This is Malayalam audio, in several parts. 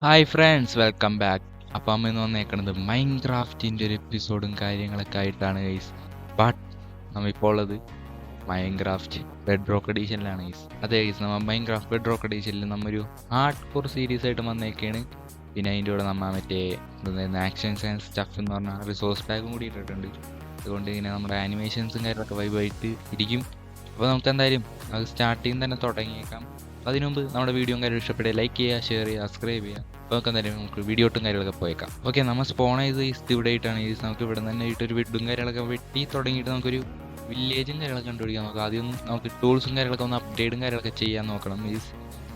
Hi friends, welcome back. അപ്പം അമ്മ ഇന്ന് വന്നേക്കണത് മൈൻക്രാഫ്റ്റിൻ്റെ ഒരു എപ്പിസോഡും കാര്യങ്ങളൊക്കെ ആയിട്ടാണ് ഗൈസ്. ബട്ട് നമ്മളിപ്പോൾ ഉള്ളത് മൈൻക്രാഫ്റ്റ് ബെഡ് റോക്ക് എഡീഷനിലാണ് ഗൈസ്. അതെ ഗൈസ്, നമ്മൾ മൈൻക്രാഫ്റ്റ് ബെഡ് റോക്ക് എഡീഷനിൽ നമ്മൊരു ഹാർഡ് കോർ സീരീസ് ആയിട്ട് വന്നേക്കാണ്. പിന്നെ അതിൻ്റെ കൂടെ നമ്മൾ മറ്റേ ആക്ഷൻസ് ആൻഡ് സ്റ്റഫ് എന്ന് പറഞ്ഞാൽ റിസോഴ്സ് പാക്കും കൂടി ഇട്ടിട്ടുണ്ട്. അതുകൊണ്ട് ഇങ്ങനെ നമ്മുടെ ആനിമേഷൻസും കാര്യങ്ങളൊക്കെ വൈബായിട്ട് ഇരിക്കും. അപ്പോൾ നമുക്ക് എന്തായാലും അത് സ്റ്റാർട്ടിങ് തന്നെ തുടങ്ങിയേക്കാം. അതിനു മുമ്പ് നമ്മുടെ വീഡിയോ കാര്യം ഇഷ്ടപ്പെടുക, ലൈക്ക് ചെയ്യുക, ഷെയർ ചെയ്യുക, സബ്സ്ക്രൈബ് ചെയ്യുക. അപ്പോൾ നമുക്ക് എന്തായാലും നമുക്ക് വീഡിയോട്ടും കാര്യങ്ങളൊക്കെ പോയേക്കാം. ഓക്കെ, നമ്മൾ സ്പോൺ ചെയ്ത് ഇവിടെ ആയിട്ടാണ്. നമുക്ക് ഇവിടെ തന്നെ ആയിട്ട് ഒരു ബെഡും കാര്യങ്ങളൊക്കെ വെട്ടി തുടങ്ങിയിട്ട് നമുക്കൊരു വില്ലേജും കാര്യങ്ങളൊക്കെ കണ്ടുപിടിക്കാൻ നോക്കാം. ആദ്യം നമുക്ക് ടൂൾസും കാര്യങ്ങളൊക്കെ ഒന്ന് അപ്ഗ്രേഡും കാര്യങ്ങളൊക്കെ ചെയ്യാൻ നോക്കണം.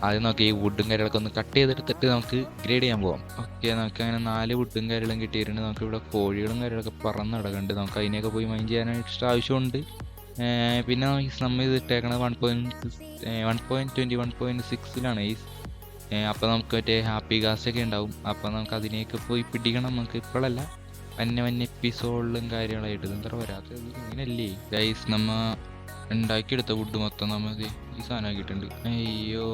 ആദ്യം നമുക്ക് ഈ വുഡും കാര്യങ്ങളൊക്കെ ഒന്ന് കട്ട് ചെയ്തെടുത്തിട്ട് നമുക്ക് ഗ്രേഡ് ചെയ്യാൻ പോകാം. ഓക്കെ, നമുക്ക് അങ്ങനെ 4 വുഡും കാര്യങ്ങളും കിട്ടിയിട്ടുണ്ട്. നമുക്ക് ഇവിടെ കോഴികളും കാര്യങ്ങളൊക്കെ പറന്ന് നടക്കുന്നുണ്ട്. നമുക്ക് അതിനെയൊക്കെ പോയി മൈൻഡ് ചെയ്യാനായിട്ട് ആവശ്യമുണ്ട്. പിന്നെ നമ്മൾ ഇത് ഇട്ടേക്കണത് 1.21.6ലാണ് ഈ. അപ്പോൾ നമുക്ക് മറ്റേ ഹാപ്പി ഗാസൊക്കെ ഉണ്ടാവും. അപ്പോൾ നമുക്ക് അതിനെയൊക്കെ പോയി പിടിക്കണം. നമുക്ക് ഇപ്പോഴല്ല, വന്യ എപ്പിസോഡിലും കാര്യങ്ങളായിട്ട് ഇതെന്താ വരാത്തത് ഇങ്ങനെയല്ലേ ഗൈസ്. നമ്മ ഉണ്ടാക്കിയെടുത്ത വുഡ് മൊത്തം നമ്മൾ ഈ സാധനമാക്കിയിട്ടുണ്ട്. അയ്യോ,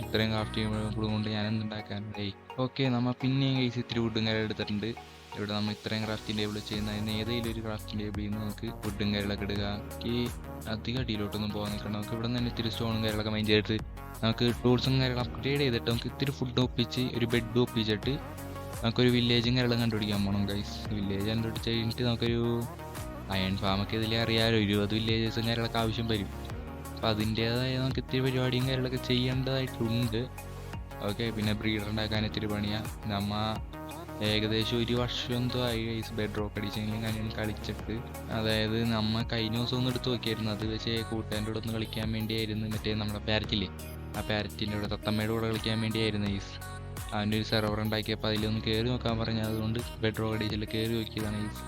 ഇത്രയും ക്രാഫ്റ്റ് ചെയ്യുമ്പോഴും കൊണ്ട് ഞാൻ എന്തുണ്ടാക്കാനായി. ഓക്കെ, നമ്മൾ പിന്നെയും ഗൈസ് ഇത്തിരി വുഡും കാര്യം എടുത്തിട്ടുണ്ട്. ഇവിടെ നമ്മൾ ഇത്രയും ക്രാഫ്റ്റിംഗ് ടേബിൾ ചെയ്യുന്നതിന് ഏതെങ്കിലും ഒരു ക്രാഫ്റ്റിംഗ് ടേബിളിൽ നിന്ന് നമുക്ക് വുഡും കാര്യങ്ങളൊക്കെ ഇടുക. അധികം അടിയിലോട്ടൊന്നും പോകാൻ നിൽക്കണം. നമുക്ക് ഇവിടെ നിന്ന് തന്നെ ഇത്തിരി സ്റ്റോണും കാര്യങ്ങളൊക്കെ മൈൻഡ് ചെയ്തിട്ട് നമുക്ക് ടൂൾസും കാര്യങ്ങളും അപ്ഗ്രേഡ് ചെയ്തിട്ട് നമുക്ക് ഇത്തിരി ഫുഡ് ഒപ്പിച്ച് ഒരു ബെഡ് ഒപ്പിച്ചിട്ട് നമുക്കൊരു വില്ലേജും കാര്യങ്ങളും കണ്ടുപിടിക്കാൻ പോകണം ഗൈസ്. വില്ലേജ് കണ്ടുപിടിച്ച് കഴിഞ്ഞിട്ട് നമുക്കൊരു അയൺ ഫാമൊക്കെ ഇതിൽ അറിയാമല്ലോ, 20 വില്ലേജസും കാര്യങ്ങളൊക്കെ ആവശ്യം വരും. അപ്പോൾ അതിൻ്റേതായ നമുക്ക് ഇത്തിരി പരിപാടിയും കാര്യങ്ങളൊക്കെ ചെയ്യേണ്ടതായിട്ടുണ്ട്. ഓക്കെ, പിന്നെ ബ്രീഡർ ഉണ്ടാക്കാൻ ഇത്തിരി പണിയാണ്. നമ്മ ഏകദേശം 1 വർഷം എന്തോ ആയി ഗൈസ് ബെഡ് റോക്ക് എഡിഷനിലും കാര്യങ്ങളും കളിച്ചിട്ട്. അതായത് നമ്മൾ കഴിഞ്ഞ ദിവസം ഒന്ന് എടുത്ത് നോക്കിയായിരുന്നു. അത് വെച്ച് കൂട്ടുകാരുടെ കൂടെ ഒന്ന് കളിക്കാൻ വേണ്ടിയായിരുന്നു. മറ്റേ നമ്മുടെ പാരറ്റില്ലേ, ആ പാരറ്റിൻ്റെ കൂടെ തത്തമ്മയുടെ കൂടെ കളിക്കാൻ വേണ്ടിയായിരുന്നു ഗൈസ്. അവൻ്റെ ഒരു സെർവർ ഉണ്ടാക്കിയപ്പോൾ അതിലൊന്ന് കയറി നോക്കാൻ പറഞ്ഞാൽ അതുകൊണ്ട് ബെഡ് റോക്ക് എഡിഷനിൽ കയറി നോക്കിയതാണ് ഗൈസ്.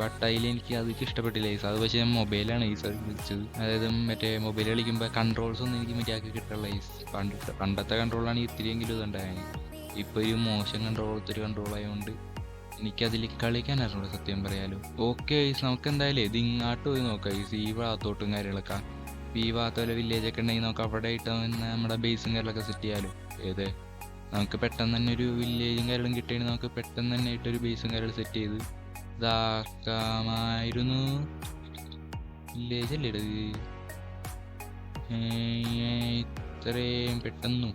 ബട്ട് അതിൽ എനിക്ക് അതൊക്കെ ഇഷ്ടപ്പെട്ടില്ല ഗൈസ്. അത് പക്ഷേ ഞാൻ മൊബൈലാണ് ഗൈസ് അത് വിളിച്ചത്. അതായത് മറ്റേ മൊബൈൽ കളിക്കുമ്പോൾ കൺട്രോൾസ് ഒന്നും എനിക്ക് മര്യാദക്ക് കിട്ടുള്ള ഗൈസ്. പണ്ടത്തെ കൺട്രോളാണെങ്കിൽ ഇത്തിരിയെങ്കിലും ഇതുണ്ടായിരുന്നു. ഇപ്പോൾ ഒരു മോശം ഒത്തിരി കൺട്രോൾ ആയതുകൊണ്ട് എനിക്കതിൽ കളിക്കാൻ അറിഞ്ഞൂടെ സത്യം പറയാലോ. ഓക്കെ ഗൈസ്, നമുക്ക് എന്തായാലും ഇത് ഇങ്ങോട്ട് പോയി നോക്കാം ഗൈസ്. ഈ ഭാഗത്തോട്ടും കാര്യങ്ങളൊക്കെ, ഈ ഭാഗത്ത് വല്ല വില്ലേജൊക്കെ ഉണ്ടെങ്കിൽ നമുക്ക് അവിടെ ആയിട്ട് നമ്മുടെ ബേസും കാര്യങ്ങളൊക്കെ സെറ്റ് ചെയ്യാമല്ലോ. ഏത് നമുക്ക് പെട്ടെന്ന് തന്നെ ഒരു വില്ലേജും കാര്യങ്ങളും കിട്ടിയെങ്കിൽ നമുക്ക് പെട്ടെന്ന് തന്നെ ആയിട്ടൊരു ബേസും കാര്യങ്ങളും സെറ്റ് ചെയ്ത് ഇതാക്കാമായിരുന്നു. വില്ലേജ് അല്ലേ ഇത് ഇത്രയും പെട്ടെന്ന്.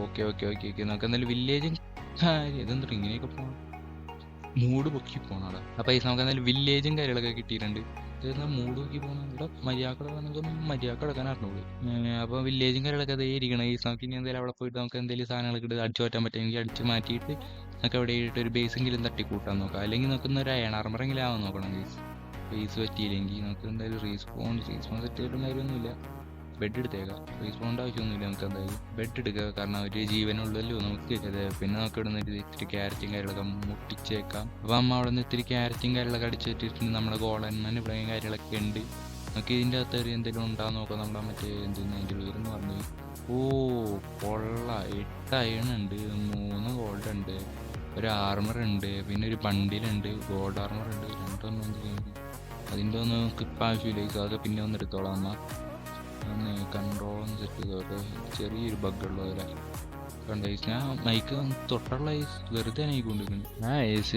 ഓക്കെ ഓക്കെ ഓക്കെ ഓക്കെ, നമുക്ക് എന്തായാലും വില്ലേജും കാര്യം ഇതെന്താ ഇങ്ങനെയൊക്കെ പോകണം, മൂഡ് പൊക്കി പോകണടാ. അപ്പോൾ നമുക്ക് എന്തായാലും വില്ലേജും കാര്യങ്ങളൊക്കെ കിട്ടിയിട്ടുണ്ട്. മൂഡ് പൊക്കി പോകണം. ഇവിടെ മര്യാദ കിടക്കാൻ അറിഞ്ഞോളൂ. അപ്പോൾ വില്ലേജും കാര്യങ്ങളൊക്കെ അതേ ഇരിക്കണം. നമുക്ക് ഇനി എന്തായാലും അവിടെ പോയിട്ട് നമുക്ക് എന്തെങ്കിലും സാധനങ്ങളൊക്കെ ഇട്ട് അടിച്ചു മാറ്റാൻ പറ്റുമെങ്കിൽ അടിച്ച് മാറ്റിയിട്ട് നമുക്ക് അവിടെ ആയിട്ട് ഒരു ബേസെങ്കിലും തട്ടിക്കൂട്ടാൻ നോക്കാം. അല്ലെങ്കിൽ നമുക്കൊന്ന് ഒരു അയൺ ആർമറെങ്കിലും ആവാൻ നോക്കണം ബേസ് പറ്റിയില്ലെങ്കിൽ. നമുക്ക് എന്തായാലും റീസ്പോൺ സെറ്റ് ചെയ്തിട്ടും കാര്യമൊന്നുമില്ല. ബെഡ് എടുത്തേക്കാം, റീസ്പോണ്ട് ആവശ്യമൊന്നുമില്ല. നമുക്ക് എന്തായാലും ബെഡ് എടുക്കുക, കാരണം ഒരു ജീവനുള്ളല്ലോ നമുക്ക്. പിന്നെ നമുക്ക് ഇവിടെ നിന്ന് ഇത്തിരി ക്യാരറ്റും കാര്യങ്ങളൊക്കെ മുട്ടിച്ചേക്കാം. അപ്പോൾ അമ്മ അവിടെ നിന്ന് ഇത്തിരി ക്യാരറ്റും കാര്യങ്ങളൊക്കെ അടിച്ചിട്ടിട്ടുണ്ട്. നമ്മുടെ ഗോളന്മാൻ ഇവിടെയും കാര്യങ്ങളൊക്കെ ഉണ്ട്. നമുക്ക് ഇതിൻ്റെ അകത്ത് എന്തെങ്കിലും ഉണ്ടാകാൻ നോക്കാം. നമ്മുടെ മറ്റേ എന്തെങ്കിലും അതിൻ്റെ പേരെന്ന് പറഞ്ഞു. കൊള്ള 8 അയൺ ഉണ്ട്, 3 ഗോൾഡ് ഉണ്ട്, ഒരു ആർമർ ഉണ്ട്, പിന്നെ ഒരു ബണ്ടിലുണ്ട്, ഗോൾഡ് ആർമർ ഉണ്ട്, 2 അതിൻ്റെ ഒന്നും നമുക്ക് ഇപ്പം ആവശ്യമില്ല. അതൊക്കെ പിന്നെ ഒന്ന് എടുത്തോളാം. എന്നാൽ കൺട്രോൾ ഒന്ന് സെറ്റ് ചെയ്തോട്ടെ. ചെറിയൊരു ബഗ്ഗുള്ളവരെ കണ്ടേസ്. ഞാൻ മൈക്ക് തൊട്ടുള്ള വെറുതെ ആയിക്കൊണ്ടിരിക്കുന്നു.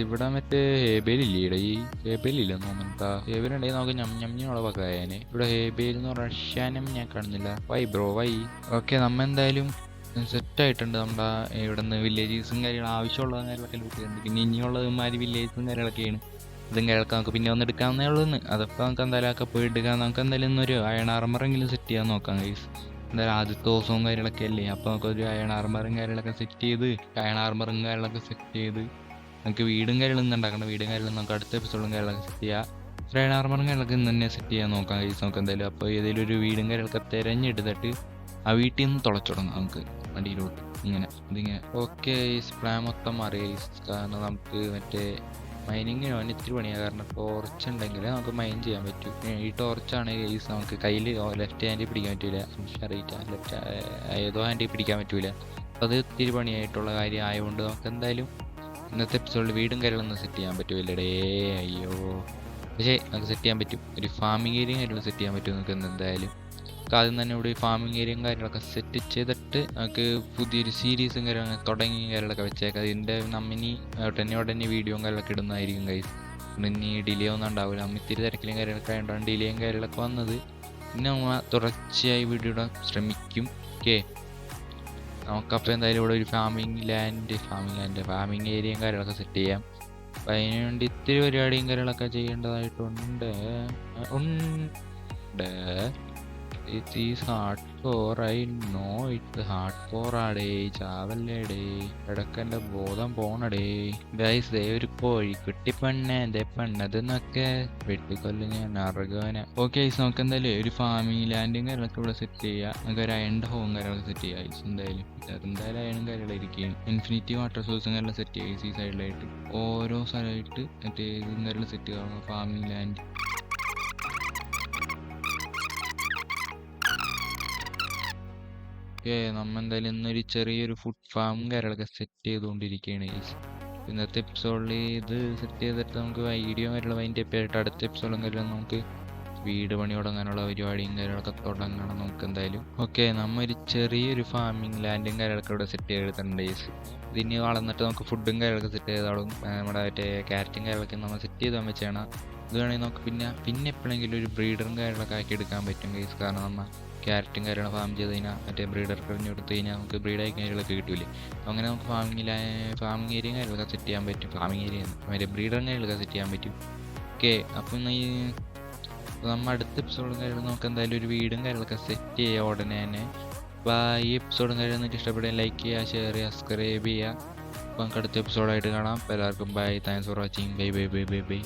ഇവിടെ മറ്റേ ഹേബേലില്ലേ, ഈ ഹേബേലില്ല തോന്നുന്നുണ്ടാ. ഹേബേലുണ്ടെങ്കിൽ നമുക്ക് ഞമ്മളെ പക്കായനെ. ഇവിടെ ഹേബേൽ എന്ന് പറഞ്ഞ ഷാനം ഞാൻ കാണുന്നില്ല. Y bro Y. ഓക്കെ, നമ്മ എന്തായാലും സെറ്റായിട്ടുണ്ട്. നമ്മുടെ ഇവിടെ നിന്ന് വില്ലേജസും കാര്യങ്ങളും ആവശ്യമുള്ള കാര്യങ്ങളൊക്കെ കിട്ടിയിട്ടുണ്ട്. പിന്നെ ഇനിയുള്ളതുമാതിരി വില്ലേജസും കാര്യങ്ങളൊക്കെയാണ്. ഇതും കേൾക്കാം, നമുക്ക് പിന്നെ ഒന്ന് എടുക്കാവുന്നേ ഉള്ളൂ. അതൊക്കെ നമുക്ക് എന്തായാലും ഒക്കെ പോയി എടുക്കാം. നമുക്ക് എന്തായാലും ഇന്നൊരു അയൺ ആർമറെങ്കിലും സെറ്റ് ചെയ്യാൻ നോക്കാം ഗൈസ്. എന്തായാലും ആദ്യത്തെ ദിവസവും കാര്യങ്ങളൊക്കെ അല്ലേ. അപ്പോൾ നമുക്കൊരു അയൺ ആർമറും കാര്യങ്ങളൊക്കെ സെറ്റ് ചെയ്ത് നമുക്ക് വീടും കാര്യങ്ങളൊന്നും ഉണ്ടാക്കണം. വീടും കാര്യങ്ങളും നമുക്ക് അടുത്ത എപ്പിസോഡും കാര്യങ്ങളൊക്കെ സെറ്റ് ചെയ്യാം. അയൺ ആർമറും കാര്യങ്ങളൊക്കെ ഇന്ന് തന്നെ സെറ്റ് ചെയ്യാൻ നോക്കാം ഗൈസ്. നമുക്ക് എന്തായാലും അപ്പോൾ ഏതെങ്കിലും ഒരു വീടും കാര്യങ്ങളൊക്കെ തിരഞ്ഞെടുത്തിട്ട് ആ വീട്ടിൽ നിന്ന് തുളച്ചു തുടങ്ങാം നമുക്ക് വണ്ടിയിലോട്ട് ഇതിങ്ങനെ. ഓക്കെ, പ്ലാൻ മൊത്തം മാറി ഗൈസ്. കാരണം നമുക്ക് മറ്റേ മൈനിങ്ങിന് വേണ്ടി ഇത്തിരി പണിയാണ്. കാരണം ടോർച്ച് ഉണ്ടെങ്കിൽ നമുക്ക് മൈൻ ചെയ്യാൻ പറ്റും. ഈ ടോർച്ചാണെങ്കിൽ ഗൈസ് നമുക്ക് കയ്യിൽ ലെഫ്റ്റ് ഹാൻഡിൽ പിടിക്കാൻ പറ്റില്ല, ഏതോ ഹാൻഡിൽ പിടിക്കാൻ പറ്റൂല. അപ്പോൾ അത് ഇത്തിരി പണിയായിട്ടുള്ള കാര്യം ആയതുകൊണ്ട് നമുക്ക് എന്തായാലും ഇന്നത്തെ എപ്പിസോഡിൽ വീടും കാര്യങ്ങളൊന്നും സെറ്റ് ചെയ്യാൻ പറ്റുമല്ലേ. അയ്യോ, പക്ഷേ നമുക്ക് സെറ്റ് ചെയ്യാൻ പറ്റും. ഒരു ഫാമിംഗ് ഏരിയ കാര്യങ്ങൾ സെറ്റ് ചെയ്യാൻ പറ്റും നമുക്ക് എന്തായാലും. നമുക്ക് ആദ്യം തന്നെ ഇവിടെ ഫാമിംഗ് ഏരിയയും കാര്യങ്ങളൊക്കെ സെറ്റ് ചെയ്തിട്ട് നമുക്ക് പുതിയൊരു സീരീസും കാര്യങ്ങൾ തുടങ്ങി കാര്യങ്ങളൊക്കെ വെച്ചേക്കാം. അതിൻ്റെ നമ്മിനി ഉടനെ വീഡിയോയും കാര്യങ്ങളൊക്കെ ഇടുന്നതായിരിക്കും ഗൈസ്. ഇനി ഡിലേ ഒന്നും ഉണ്ടാവില്ല. നമ്മ ഇത്തിരി തിരക്കിലും കാര്യങ്ങളൊക്കെ ആയതുകൊണ്ടാണ് ഡിലേയും കാര്യങ്ങളൊക്കെ വന്നത്. പിന്നെ നമ്മൾ തുടർച്ചയായി വീഡിയോ ഇടാൻ ശ്രമിക്കും. ഓക്കെ, നമുക്കപ്പോൾ എന്തായാലും ഇവിടെ ഒരു ഫാമിംഗ് ഏരിയയും കാര്യങ്ങളൊക്കെ സെറ്റ് ചെയ്യാം. അപ്പം അതിന് വേണ്ടി ഇത്തിരി പരിപാടിയും കാര്യങ്ങളൊക്കെ ചെയ്യേണ്ടതായിട്ടുണ്ട്. It is hardcore, I know it's hardcore ആടേ. ചാവല്ലേടേ, ഇടക്കെൻ്റെ ബോധം പോണടേ. ഗൈസ്, ദേ ഒരു കോഴിക്കുട്ടി പെണ്ണതെന്നൊക്കെ വെട്ടിക്കൊല്ലു ഞാൻ അറുകവനെ. ഓക്കെ ഗൈസ്, നമുക്ക് എന്തായാലും ഒരു ഫാമിംഗ് ലാൻഡും കാര്യങ്ങളൊക്കെ ഇവിടെ സെറ്റ് ചെയ്യാം. നമുക്ക് ഒരു അയൺ ഹോം കാര്യങ്ങളൊക്കെ സെറ്റ് ചെയ്യാം ഗൈസ്. എന്തായാലും അയണും കാര്യങ്ങളായിരിക്കും. ഇൻഫിനിറ്റി വാട്ടർ സോഴ്സും കാര്യങ്ങളും സെറ്റ് ചെയ്യാം ഈ സൈഡിലായിട്ട്. ഓരോ സ്ഥലമായിട്ട് മറ്റേ ഇതും കാര്യങ്ങളും സെറ്റ് ചെയ്യാം. ഫാമിംഗ് ലാൻഡ് നമ്മ എന്തായാലും ഇന്നൊരു ചെറിയൊരു ഫുഡ് ഫാമും കാര്യങ്ങളൊക്കെ സെറ്റ് ചെയ്തുകൊണ്ടിരിക്കുകയാണ് ഗൈസ്. ഇന്നത്തെ എപ്പിസോഡിൽ ഇത് സെറ്റ് ചെയ്തിട്ട് നമുക്ക് വീഡിയോ കാര്യങ്ങൾ അതിൻ്റെ ആയിട്ട് അടുത്ത എപ്പിസോഡും കാര്യം നമുക്ക് വീട് പണി തുടങ്ങാനുള്ള പരിപാടിയും കാര്യങ്ങളൊക്കെ തുടങ്ങണം നമുക്ക് എന്തായാലും. ഓക്കെ, നമ്മ ഒരു ചെറിയൊരു ഫാമിംഗ് ലാൻഡും കാര്യങ്ങളൊക്കെ ഇവിടെ സെറ്റ് ചെയ്തിട്ടുണ്ട് ഗൈസ്. ഇതിന് വളർന്നിട്ട് നമുക്ക് ഫുഡും കാര്യങ്ങളൊക്കെ സെറ്റ് ചെയ്താളും നമ്മുടെ മറ്റേ ക്യാരറ്റും കാര്യങ്ങളൊക്കെ നമ്മൾ സെറ്റ് ചെയ്താൽ വെച്ചാണ്. ഇത് വേണമെങ്കിൽ നമുക്ക് പിന്നെ എപ്പോഴെങ്കിലും ഒരു ബ്രീഡറും കാര്യങ്ങളൊക്കെ ആക്കി എടുക്കാൻ പറ്റും ഗൈസ്. കാരണം നമ്മൾ ക്യാരറ്റും കാര്യങ്ങളും ഫാം ചെയ്ത് കഴിഞ്ഞാൽ മറ്റേ ബ്രീഡർ കഴിഞ്ഞ് കൊടുത്ത് കഴിഞ്ഞാൽ നമുക്ക് ബ്രീഡായി കാര്യങ്ങളൊക്കെ കിട്ടില്ലേ. അങ്ങനെ നമുക്ക് ഫാമിംഗ് ഏരിയയും കാര്യങ്ങളൊക്കെ സെറ്റ് ചെയ്യാൻ പറ്റും. ഫാമിംഗ് ഏരിയ മറ്റേ ബ്രീഡറും കാര്യങ്ങളൊക്കെ സെറ്റ് ചെയ്യാൻ പറ്റും. ഓക്കെ, അപ്പം നമ്മൾ അടുത്ത എപ്പിസോഡും കാര്യങ്ങളും നമുക്ക് എന്തായാലും ഒരു വീടും കാര്യങ്ങളൊക്കെ സെറ്റ് ചെയ്യുക ഉടനെ തന്നെ. അപ്പോൾ ഈ എപ്പിസോഡും കാര്യം നിങ്ങൾക്ക് ഇഷ്ടപ്പെടുക ലൈക്ക് ചെയ്യുക, ഷെയർ ചെയ്യുക, സബ്സ്ക്രൈബ് ചെയ്യുക. അപ്പോൾ നമുക്ക് അടുത്ത എപ്പിസോഡായിട്ട് കാണാം. എല്ലാവർക്കും bye, thanks for watching. By.